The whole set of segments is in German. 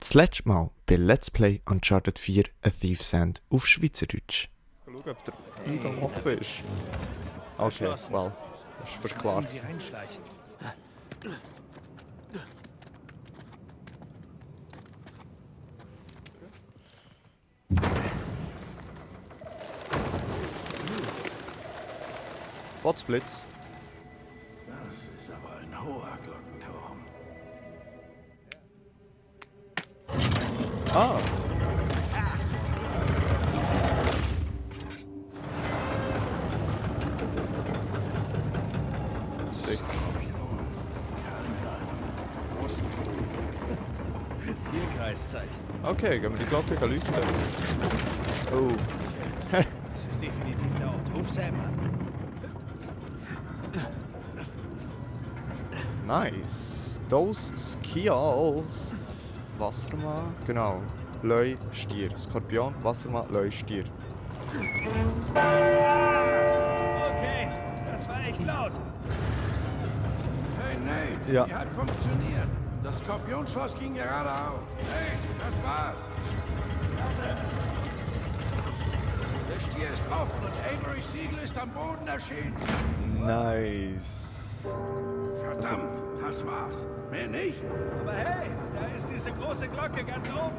Das letzte Mal bei Let's Play Uncharted 4 A Thief's End auf Schweizerdeutsch. Schau, ob der Eingang offen ist. Okay, well, das ist verklagt. Potzblitz. Das ist aber ein hoher Glockenturm. Ah! Sick. Tierkreiszeichen. Okay, gehen wir die Glocke leuchten. Oh. Das ist definitiv der Ort. Ruf Sam an. Nice. Those Skills. Wassermann, genau. Leu, Stier. Skorpion, Wassermann, Leu, Stier. Okay, das war echt laut. Hey Nate, Ja. die hat funktioniert. Das Skorpionschloss ging gerade auf. Hey, das war's. Der Stier ist offen und Averys Siegel ist am Boden erschienen. Nice. Verdammt, das war's. Mehr nicht. Aber hey, da ist diese große Glocke ganz oben.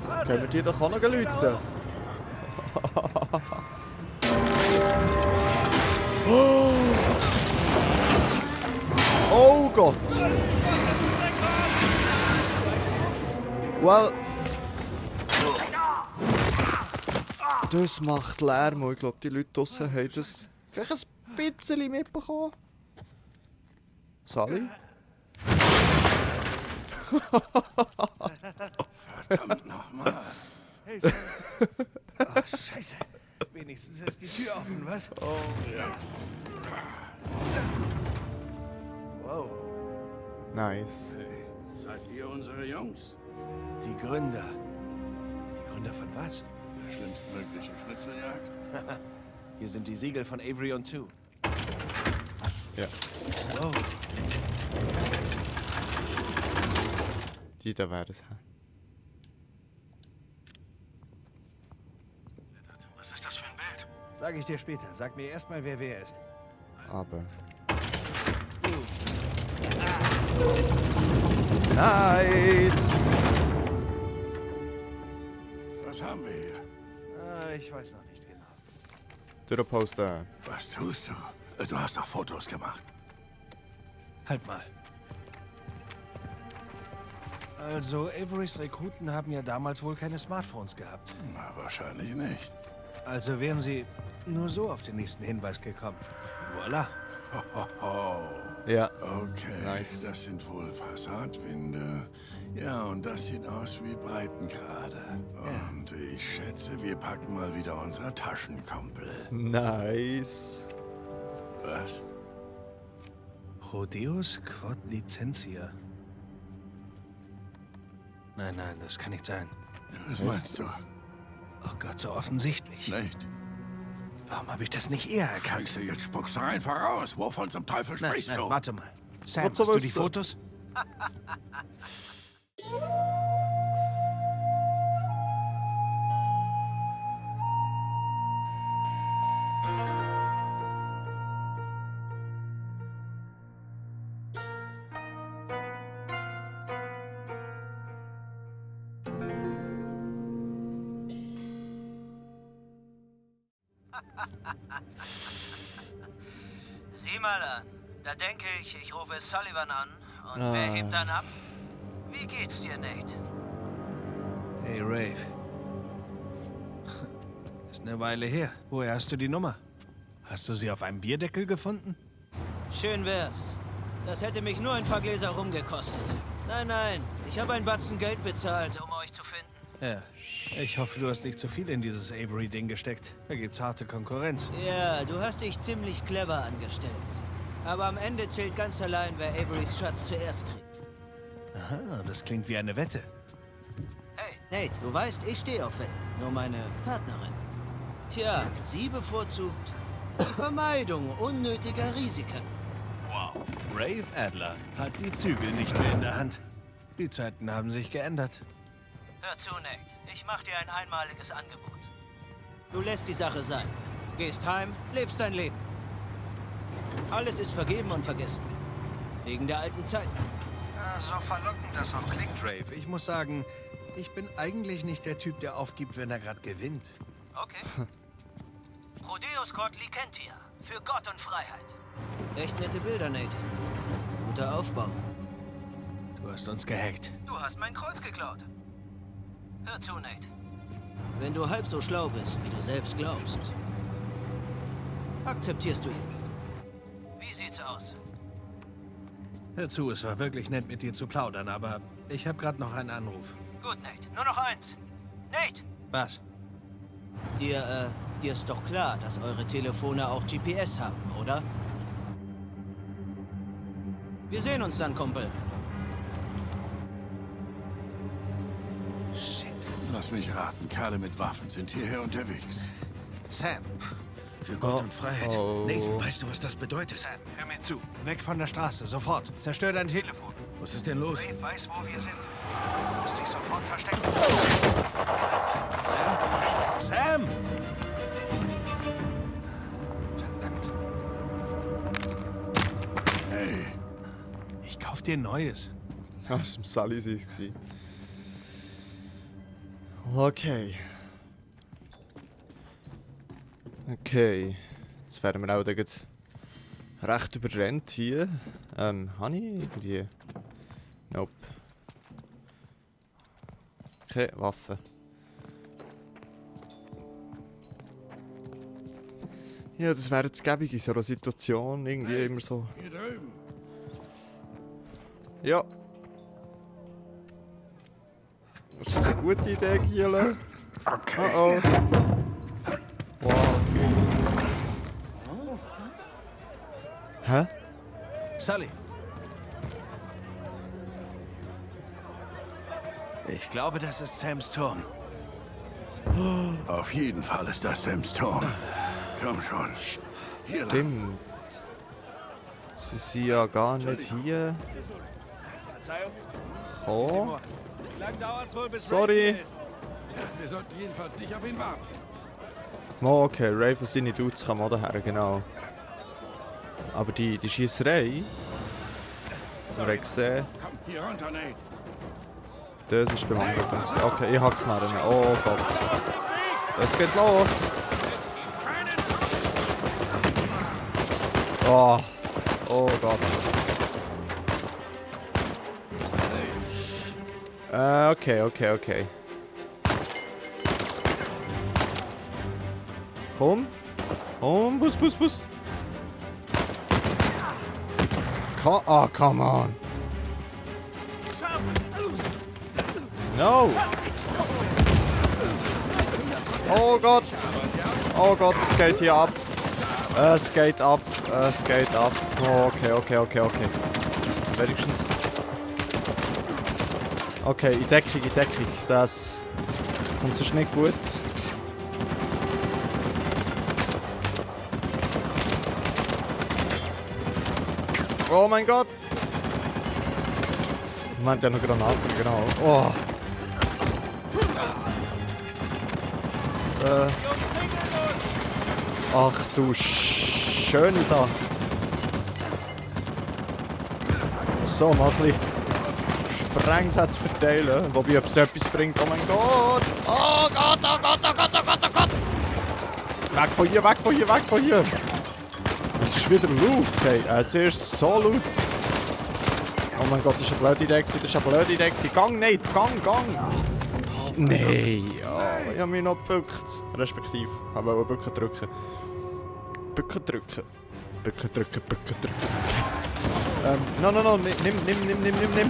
Warte. Können wir die doch auch noch läuten? Oh Gott! Well. Das macht Lärm und ich glaube, die Leute draussen haben das vielleicht ein bisschen mitbekommen. Sally? Verdammt nochmal. Hey, Sam. Oh, Scheiße. Wenigstens ist die Tür offen, was? Oh, ja. Wow. Nice. Hey, seid ihr unsere Jungs? Die Gründer. Die Gründer von was? Der schlimmstmöglichen Schnitzeljagd? Hier sind die Siegel von Avery und Two. Ja. Wow. Die da wäre es. Was ist das für ein Bild? Sag ich dir später. Sag mir erstmal, wer ist. Aber. Nice! Was haben wir hier? Ich weiß noch nicht genau. Durchposten. Was tust du? Du hast doch Fotos gemacht. Halt mal. Also, Averys Rekruten haben ja damals wohl keine Smartphones gehabt. Na, wahrscheinlich nicht. Also wären sie nur so auf den nächsten Hinweis gekommen. Voila. Hohoho. Ja. Okay, Nice. das sind wohl Fassadwinde. Ja, und das sieht aus wie Breitengrade. Und ich schätze, wir packen mal wieder unsere Taschenkumpel. Nice. Was? Prodeus Quod Licentia. Nein, das kann nicht sein. Was meinst du? Oh Gott, so offensichtlich. Nicht? Warum habe ich das nicht eher erkannt? Kannst du jetzt spuckst du einfach raus. Wovon zum Teufel Nein, sprichst du? warte mal. Sam, Was hast soll du das die sein? Fotos? Sieh mal an. Da denke ich rufe Sullivan an. Und wer hebt dann ab? Wie geht's dir, Nate? Hey, Rave. Ist eine Weile her. Woher hast du die Nummer? Hast du sie auf einem Bierdeckel gefunden? Schön wär's. Das hätte mich nur ein paar Gläser rumgekostet. Nein. Ich habe ein Batzen Geld bezahlt, um euch zu finden. Ja. Ich hoffe, du hast nicht zu viel in dieses Avery-Ding gesteckt. Da gibt's harte Konkurrenz. Ja, du hast dich ziemlich clever angestellt. Aber am Ende zählt ganz allein, wer Averys Schatz zuerst kriegt. Aha, das klingt wie eine Wette. Hey, Nate, du weißt, ich stehe auf Wetten. Nur meine Partnerin. Tja, sie bevorzugt die Vermeidung unnötiger Risiken. Wow. Rave Adler hat die Zügel nicht mehr in der Hand. Die Zeiten haben sich geändert. Hör zu, Nate. Ich mach dir ein einmaliges Angebot. Du lässt die Sache sein. Gehst heim, lebst dein Leben. Alles ist vergeben und vergessen. Wegen der alten Zeiten. Ja, so verlockend das auch klingt, Rave. Ich muss sagen, ich bin eigentlich nicht der Typ, der aufgibt, wenn er gerade gewinnt. Okay. Rodeos Courtly kennt ihr. Für Gott und Freiheit. Echt nette Bilder, Nate. Guter Aufbau. Du hast uns gehackt. Du hast mein Kreuz geklaut. Hör zu, Nate. Wenn du halb so schlau bist, wie du selbst glaubst, akzeptierst du jetzt. Wie sieht's aus? Hör zu, es war wirklich nett, mit dir zu plaudern, aber ich habe gerade noch einen Anruf. Gut, Nate. Nur noch eins. Nate! Was? Dir ist doch klar, dass eure Telefone auch GPS haben, oder? Wir sehen uns dann, Kumpel. Shit. Lass mich raten, Kerle mit Waffen sind hierher unterwegs. Sam. Für Gott und Freiheit. Oh. Nathan, weißt du, was das bedeutet? Sam, hör mir zu. Weg von der Straße, sofort. Zerstör dein Telefon. Was ist denn los? Rave weiß, wo wir sind. Du musst dich sofort verstecken. Sam? Sam! Verdammt. Hey, Ich kauf dir ein neues. Ja, das war Sally gewesen. Okay. Okay. Jetzt werden wir auch da gleich recht überrennt hier. Habe ich irgendwie... Nope. Okay, Waffe. Ja, das wäre jetzt gäbig in so einer Situation. Irgendwie immer so... hier drüben. Ja. Das ist eine gute Idee, Giele. Okay. Oh oh. Wow. Hä? Sully. Ich glaube, das ist Sams Turm. Auf jeden Fall ist das Sams Turm. Komm schon. Hier lang. Stimmt. Sie sind ja gar nicht hier. Verzeihung. Oh. Wie lange dauert's wohl, bis Sorry. Rave ist? Wir sollten jedenfalls nicht auf ihn warten. Oh, okay, Rave und seine Dudes kommen auch daher, genau. Aber die Schiesserei, wir haben gesehen, Komm, hier runter, Nate. das ist beim anderen. Okay, ich hab Knarren. Oh Gott. Es geht los. Oh. Oh Gott. Okay. Komm. Komm, Bus. Oh, come on. No. Oh Gott. Oh Gott, es geht hier ab. Es geht ab. Oh, okay. Wenigstens. Okay, in Deckung. Das kommt sonst nicht gut. Oh mein Gott! Man hat ja noch Granaten, genau. Oh. Ach du schöne Sache. So, mal ein bisschen Sprengsätze verteilen. Wobei, ob es etwas bringt. Oh mein Gott! Oh Gott! Weg von hier! Es ist wieder laut, hey. Es ist so laut. Oh mein Gott, das ist eine blöde Idee. Gang, Nate, gang! Nein, oh, ich habe mich noch gebückt. Respektive, ich wollte Bücken drücken. No, nimm.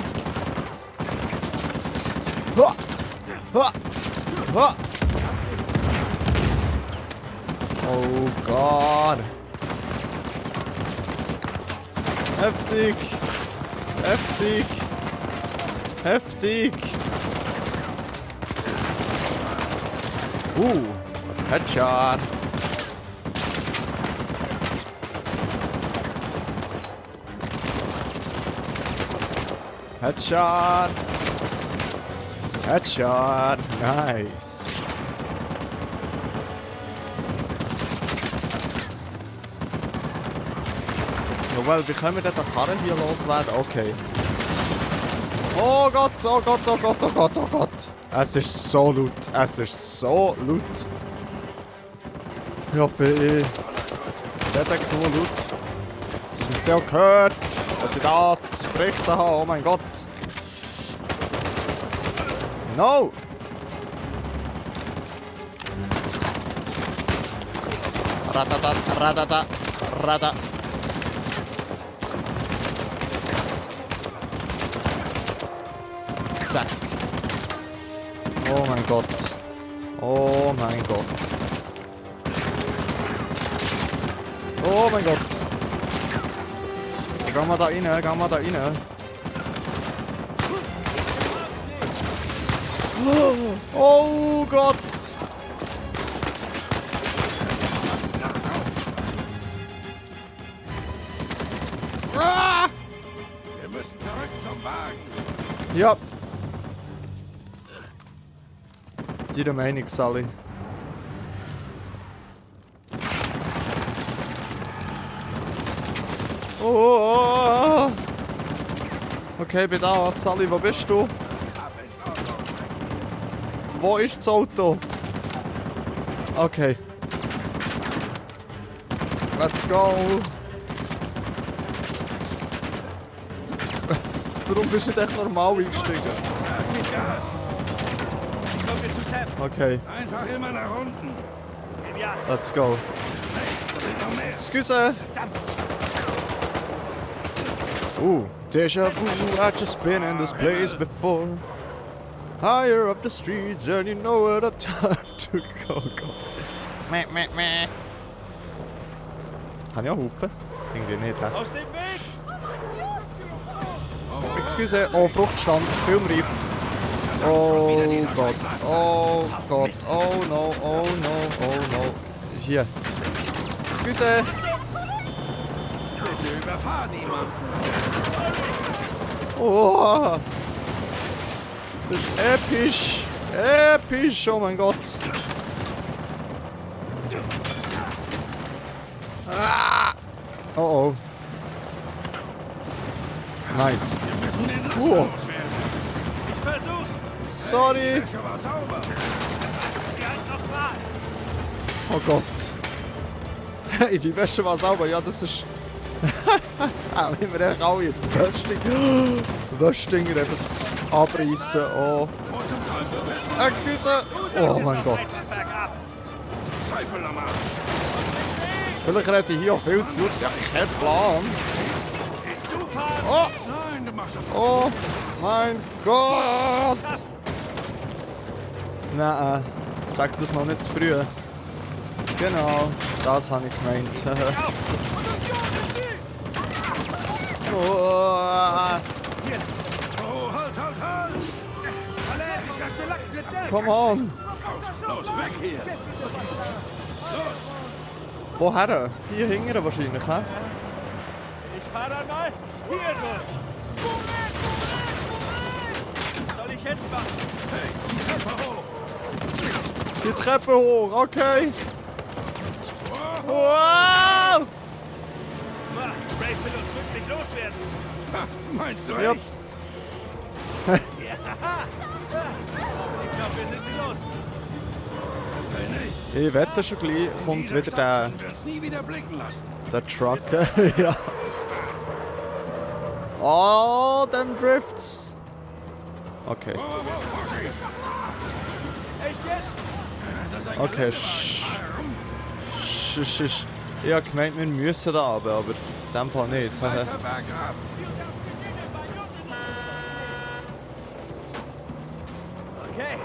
Ha! Oh Gott. Heftig. Headshot. Headshot! Headshot! Nice! Well, wie können wir denn den Karren hier loswerden? Okay. Oh Gott, oh Gott, oh Gott, oh Gott, oh Gott! Es ist so laut, es ist so laut. Ich hoffe, ich werde nur laut. Dass man es dann auch hört, dass ich da zu berichten habe. Oh mein Gott! No! Radada, radada, radada. Zack. Oh mein Gott. Oh mein Gott. Oh mein Gott. Geh mal da rein, geh mal da rein. Oh Gott. Ah! Wir müssen zurück zum Wagen. Ja. Deine Meinung, Sally. Oh. Okay, bin da. Sally, wo bist du? Wo ist das Auto? Okay. Let's go. Warum bist du nicht echt normal eingestiegen? Kommen wir zu Sam. Okay, Einfach immer nach unten. Ja, let's go. Da sind noch mehr. Excuse. Ooh, déjà vu, I just been in this place before. Higher up the streets and you know where the time to go. Oh Gott. Meh, meh, meh. Kann ich auch hupen? Irgendwie nicht, hä? aus dem Weg! Excuse, oh, Fruchtstand, filmreif. Oh Gott, oh Gott, oh no, oh no, oh no. Hier. Excuse. Bitte überfahr niemanden. Oh. Das ist episch. Episch, oh mein Gott. Ah. Oh oh. Nice. Oh. Ich versuch's! Sorry. Wäsche war sauber. Ja, nochmal! Oh Gott. Hey, die Wäsche war sauber. Ja, das ist... Ah, wie wir echt alle Wäschdinger eben abreißen. Oh. Excuse. Oh mein Gott. Bergab! Zweifel nochmal. Vielleicht rede ich hier auch viel zu laut. Ja, ich habe einen Plan. Willst du fahren? Oh. Nein, du machst das. Oh mein Gott! Nein, sag das noch nicht zu früh. Genau, das habe ich gemeint. Oh. Oh, halt, halt, halt. Come on! Los, weg hier. Woher? Hier hinten wahrscheinlich, hä? Ich fahr dann mal hier durch! Was soll ich jetzt machen? Hey, die Treppe hoch. Die Treppe hoch, okay. Wow! Ray will uns wirklich loswerden! Ha, meinst du Ja. echt? Ja! Ich glaube, wir sind sie los! Hey, nee. Ich wette schon gleich, kommt wieder der Wir uns nie wieder blicken lassen. Truck. Ja. Oh, them drifts. Okay. Echt jetzt? Okay. Sch. Ich hab gemeint, wir müssen da runter, aber in dem Fall nicht. Weiter bergab. Okay,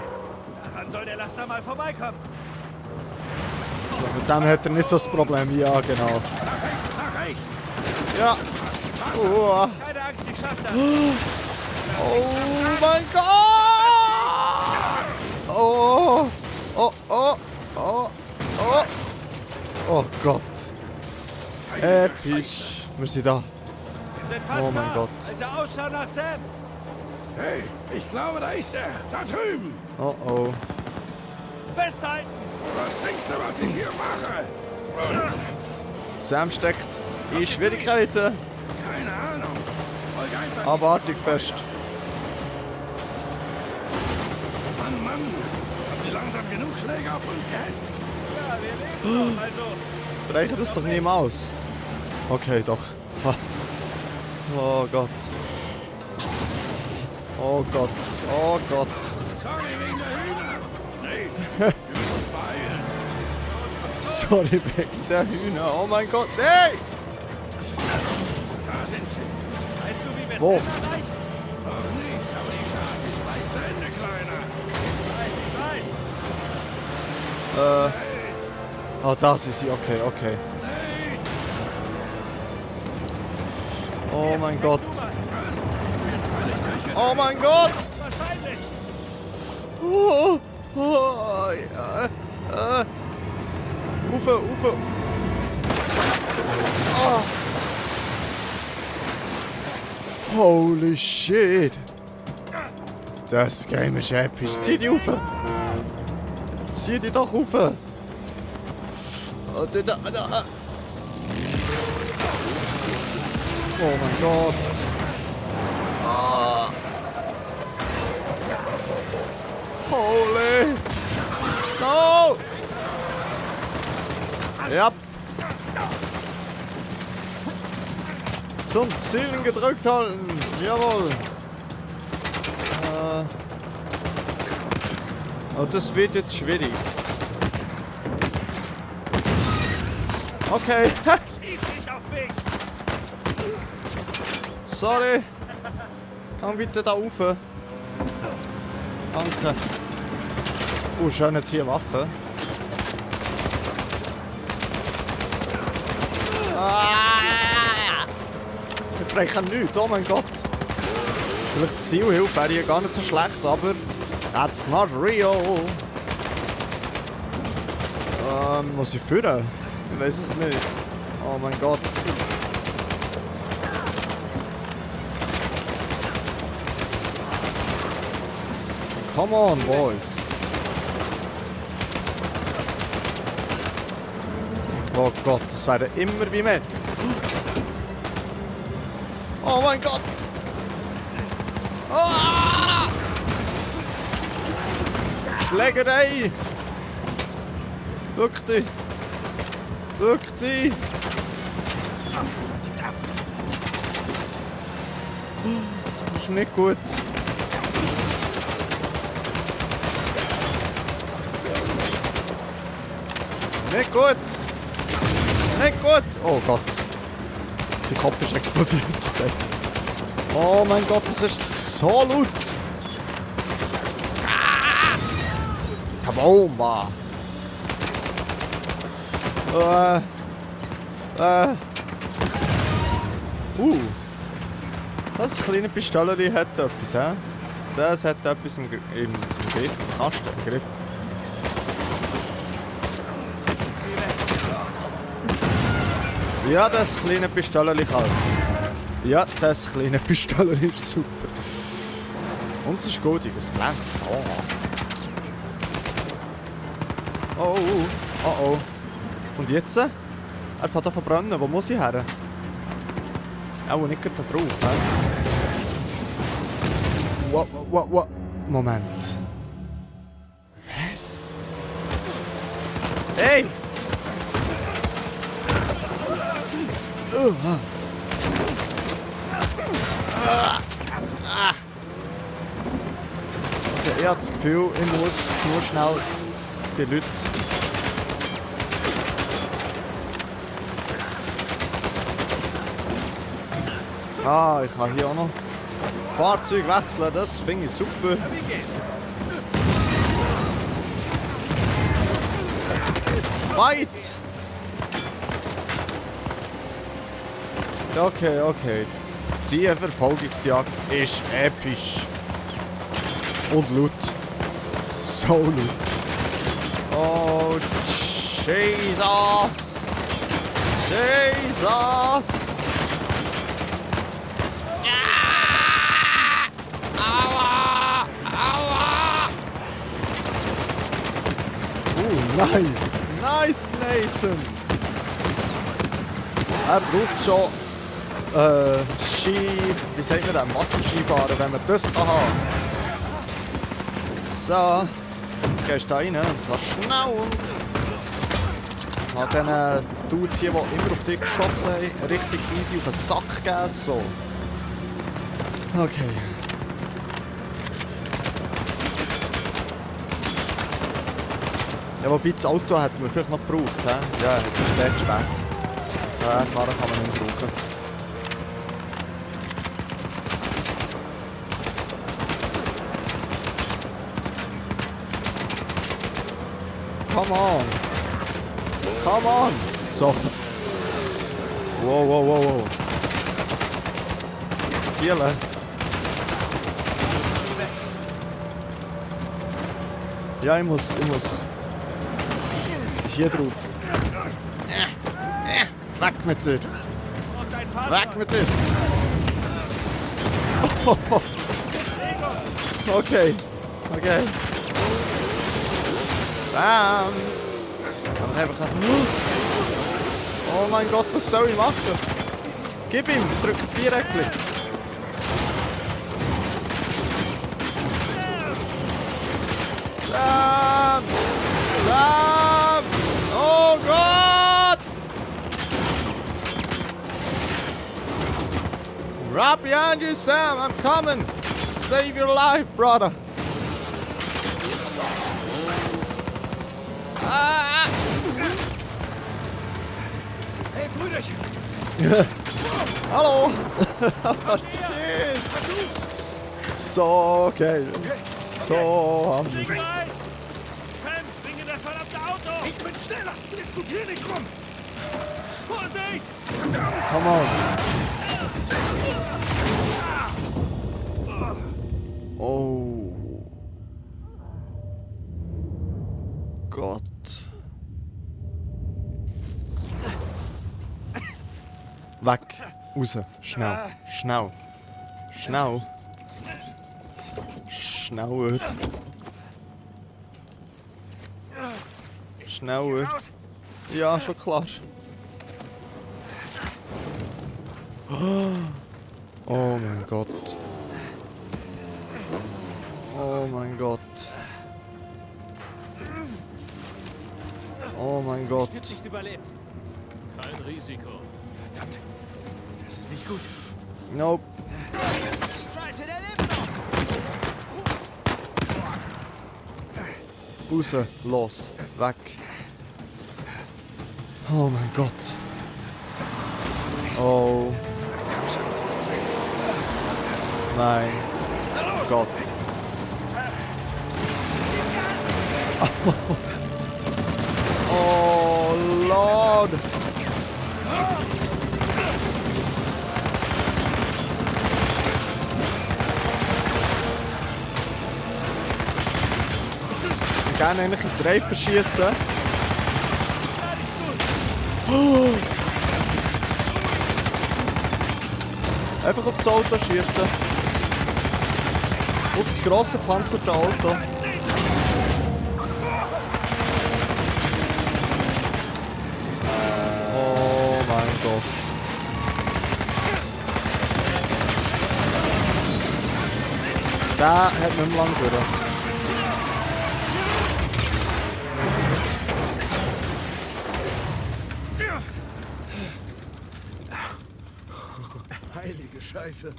dann soll der Laster mal vorbeikommen. Mit dem hat er nicht so das Problem. Ja, genau. Nach rechts. Ja. Oh, Keine Angst, ich schaff das. oh mein Gott! Oh. Oh, oh, oh, oh. Oh Gott. Episch. Wir sind da. Wir sind fast Oh mein da. Gott. Halte Ausschau nach Sam. Hey, ich glaube, da ist er. Da drüben. Oh oh. Festhalten! Was denkst du, was ich hier mache? Sam steckt in Schwierigkeiten. Keine Ahnung. Folge einfach. Abartig fest. Mann, Mann. Haben wir langsam genug Schläge auf uns gehetzt? Ja, wir leben noch, also... Reicht das doch niemals. Okay, doch. Ha. Oh Gott. Oh Gott. Oh Gott. Sorry wegen der Hühner. Nee, wir müssen uns beeilen. Sorry wegen der Hühner. Oh mein Gott. Nee! Da sind sie. Weißt du, wie wir es Wo? erreichen? Noch nicht, aber die Tat ist gleich zu Ende, Kleiner. Ich weiß. Oh, da ist sie. Okay, okay. Oh mein Gott. Oh mein Gott. Wahrscheinlich. Oh, oh, ja, Ufe, Ufe. Oh. Holy shit. Das Game ist episch. Zieh die Ufe. Zieh die doch Ufe. Oh, oh mein Gott. Ah. Holy. No. Ja. Zum Zielen gedrückt halten. Jawohl. Oh, das wird jetzt schwierig. Okay. Schieß nicht auf mich. Sorry. Komm bitte da rauf. Danke. Oh, schöne Tierwaffe. Ah! Ich breche nichts, oh mein Gott. Vielleicht die Zielhilfe wäre hier gar nicht so schlecht, aber that's not real. Muss ich führen? Ich weiß es nicht. Oh mein Gott. Come on, boys. Oh Gott, das werden immer wie mehr. Oh mein Gott. Ah! Schlägerei. Wirklich. Wirklich. Das ist nicht gut. Nicht gut! Nicht gut! Oh Gott! Sein Kopf ist explodiert. Oh mein Gott, das ist so laut! Ah! Kabomba! Das kleine Pistolen hat etwas, hä? Das hat etwas im Griff, im Kasten, im Griff. Ja, das kleine Pistolen kann. Ja, das kleine Pistolen ist super. Und es ist gut, es glänzt. Oh. Oh, oh, oh. Und jetzt? Er fährt an verbrennen. Wo muss ich her? Auch nicht gerade da drauf, hä? Wow. Moment. Was? Hey! Okay, ich habe das Gefühl, ich muss nur schnell die Leute... Ah, ich kann hier auch noch Fahrzeug wechseln, das finde ich super. Wie geht's? Fight! Okay. Die Verfolgungsjagd ist episch. Und laut. So laut. Oh, Jesus! Jesus! Ah! Au! Nice! Nice, Nathan! Er braucht schon wie sagt man das? Massenskifahren, wenn man das kann haben. So. Jetzt gehst du da rein und zwar schnell und an diesen Dudes hier, die immer auf dich geschossen haben, richtig easy auf den Sack geben. So. Okay. Ja, wobei das Auto hätten wir vielleicht noch gebraucht. He? Ja, jetzt ist sehr spät. Ja, die Karre kann man nicht mehr brauchen. Come on! Come on! So. Wow, wow, wow, wow. Giele. Ja, ich muss hier drauf. Weg mit dir! Weg mit dir! Okay. Okay. Bam! Dann einfach oh mein Gott, was soll ich machen? Gib ihm, drück direkt. Sam! Sam! Oh Gott! Right behind you, Sam! I'm coming! Save your life, brother! Ah! Hey, Brüderchen! Hallo! Oh, shit! So geil! So Spring rein! Sam, spring in das verdammte Auto! Ich bin schneller! Diskutier nicht rum! Vorsicht! Come on! Oh Gott! Weg! Raus! Schnell! Schnell! Schnell! Schneller! Schneller! Ja, schon klar! Oh mein Gott! Oh mein Gott! Oh mein Gott! Nicht überlebt. Kein Risiko. Verdammt! Das ist nicht gut. Nope! Scheiße, der lebt noch! Raus! Los! Weg! Oh mein Gott! Oh! Mein Gott! Oh Lord! Ich kann eigentlich in die Reifen schießen. Oh. Einfach auf das Auto schießen. Auf das grosse panzerte Auto. Oh mein Gott. Der hat nicht mehr lange durch. Heilige Scheiße.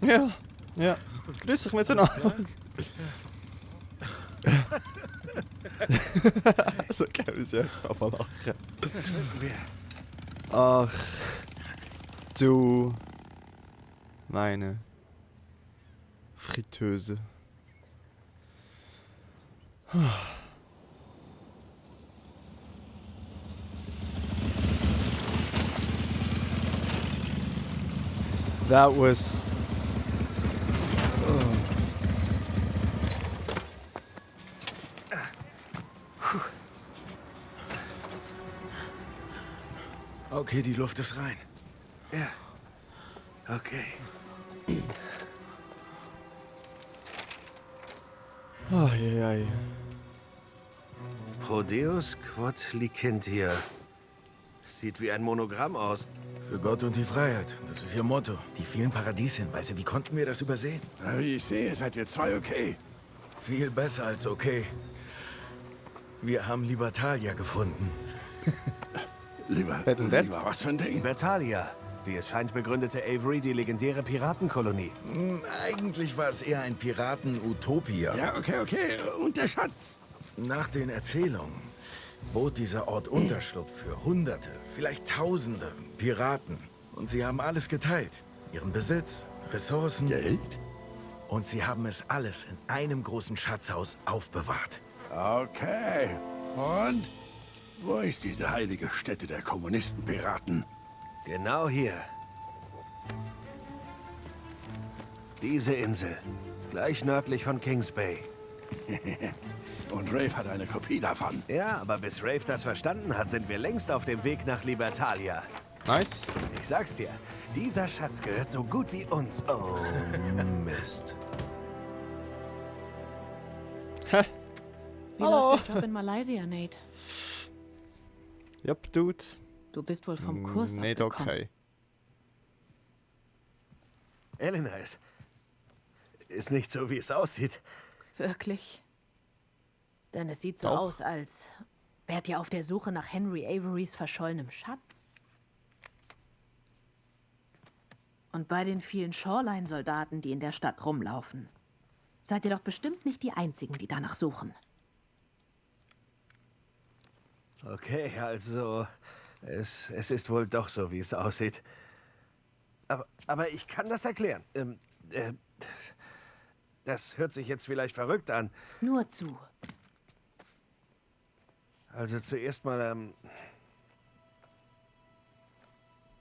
Ja, ja. Grüß dich miteinander. So können wir sich einfach lachen. Ach, du meine Fritteuse. That was... Okay, die Luft ist rein. Ja. Okay. Eieiei. Prodeus quod licentia. Sieht wie ein Monogramm aus. Für Gott und die Freiheit. Das ist ihr Motto. Die vielen Paradieshinweise. Wie konnten wir das übersehen? Na, wie ich sehe, seid ihr zwei okay. Viel besser als okay. Wir haben Libertalia gefunden. Lieber, was für ein Ding? Libertalia. Wie es scheint, begründete Avery die legendäre Piratenkolonie. Eigentlich war es eher ein Piraten-Utopia. Ja, okay. Und der Schatz? Nach den Erzählungen bot dieser Ort Unterschlupf für Hunderte, vielleicht Tausende Piraten. Und sie haben alles geteilt. Ihren Besitz, Ressourcen. Geld? Und sie haben es alles in einem großen Schatzhaus aufbewahrt. Okay. Und? Wo ist diese heilige Stätte der Kommunisten-Piraten? Genau hier. Diese Insel. Gleich nördlich von Kings Bay. Und Rafe hat eine Kopie davon. Ja, aber bis Rafe das verstanden hat, sind wir längst auf dem Weg nach Libertalia. Nice. Ich sag's dir, dieser Schatz gehört so gut wie uns. Oh, Mist. Hä? Wie Hallo. läuft der Job in Malaysia, Nate? Yep, Dude. Du bist wohl vom Kurs Nicht abgekommen. okay. Elena, ist nicht so, wie es aussieht. Wirklich? Denn es sieht so Doch. aus, als wärt ihr auf der Suche nach Henry Averys verschollenem Schatz. Und bei den vielen Shoreline-Soldaten, die in der Stadt rumlaufen, seid ihr doch bestimmt nicht die Einzigen, die danach suchen. Okay, also, es ist wohl doch so, wie es aussieht. Aber ich kann das erklären. Das hört sich jetzt vielleicht verrückt an. Nur zu. Also zuerst mal,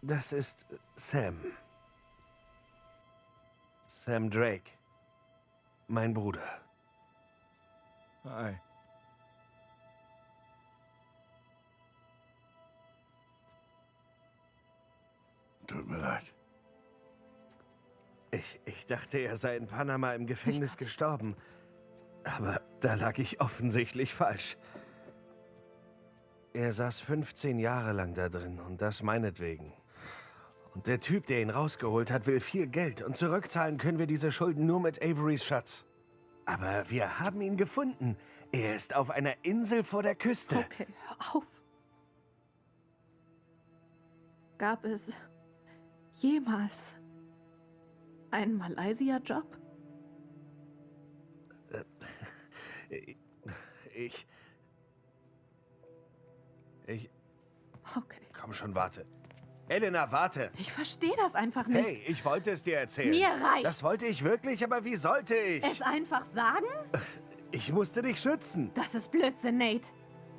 das ist Sam. Sam Drake. Mein Bruder. Hi. Tut mir leid. Ich dachte, er sei in Panama im Gefängnis gestorben. Aber da lag ich offensichtlich falsch. Er saß 15 Jahre lang da drin und das meinetwegen. Und der Typ, der ihn rausgeholt hat, will viel Geld und zurückzahlen können wir diese Schulden nur mit Averys Schatz. Aber wir haben ihn gefunden. Er ist auf einer Insel vor der Küste. Okay, hör auf. Gab es jemals einen Malaysia-Job? Ich... Okay. Komm schon, warte. Elena, warte. Ich verstehe das einfach nicht. Hey, ich wollte es dir erzählen. Mir reicht's. Das wollte ich wirklich, aber wie sollte ich? Es einfach sagen? Ich musste dich schützen. Das ist Blödsinn, Nate.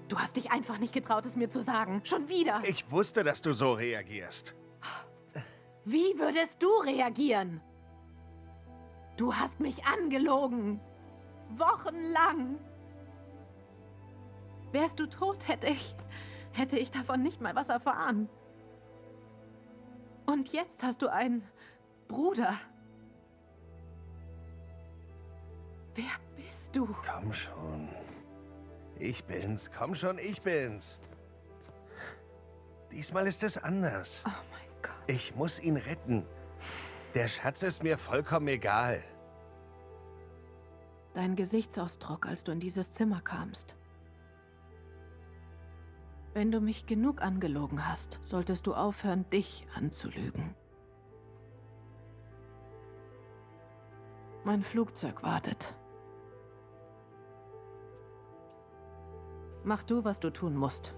Du hast dich einfach nicht getraut, es mir zu sagen. Schon wieder. Ich wusste, dass du so reagierst. Wie würdest du reagieren? Du hast mich angelogen. Wochenlang. Wärst du tot, hätte ich davon nicht mal was erfahren. Und jetzt hast du einen Bruder. Wer bist du? Komm schon. Ich bin's. Komm schon, ich bin's. Diesmal ist es anders. Oh mein Gott. Ich muss ihn retten. Der Schatz ist mir vollkommen egal. Dein Gesichtsausdruck, als du in dieses Zimmer kamst. Wenn du mich genug angelogen hast, solltest du aufhören, dich anzulügen. Mein Flugzeug wartet. Mach du, was du tun musst.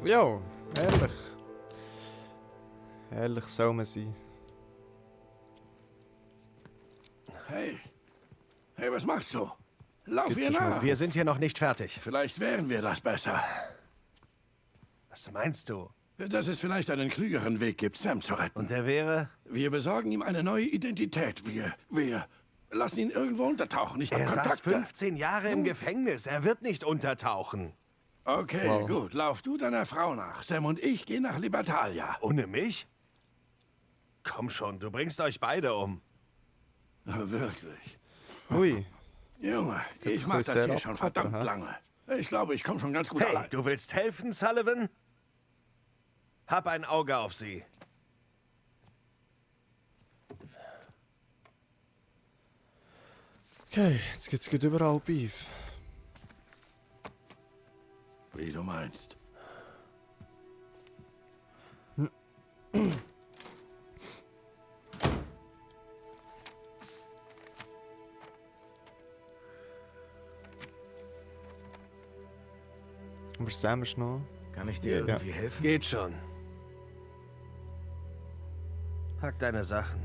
Ja, ehrlich. Ehrlich soll man sein. Hey, was machst du? Lauf Geht's ihr so schnell? nach. Wir sind hier noch nicht fertig. Vielleicht wären wir das besser. Was meinst du? Dass es vielleicht einen klügeren Weg gibt, Sam zu retten. Und der wäre? Wir besorgen ihm eine neue Identität. Wir lassen ihn irgendwo untertauchen. Ich habe Er saß Kontakte. 15 Jahre im Gefängnis. Er wird nicht untertauchen. Okay, Wow. gut. Lauf du deiner Frau nach. Sam und ich gehen nach Libertalia. Ohne mich? Komm schon, du bringst euch beide um. Wirklich. Ui. Junge, ich mach das sehr hier schon abgefuckt, verdammt aha. lange. Ich glaube, ich komme schon ganz gut Hey, allein. du willst helfen, Sullivan? Hab ein Auge auf sie. Okay, jetzt gibt's geht überall Beef. Wie du meinst. Aber Sam ist noch... Kann ich dir irgendwie helfen? Geht schon. Pack deine Sachen.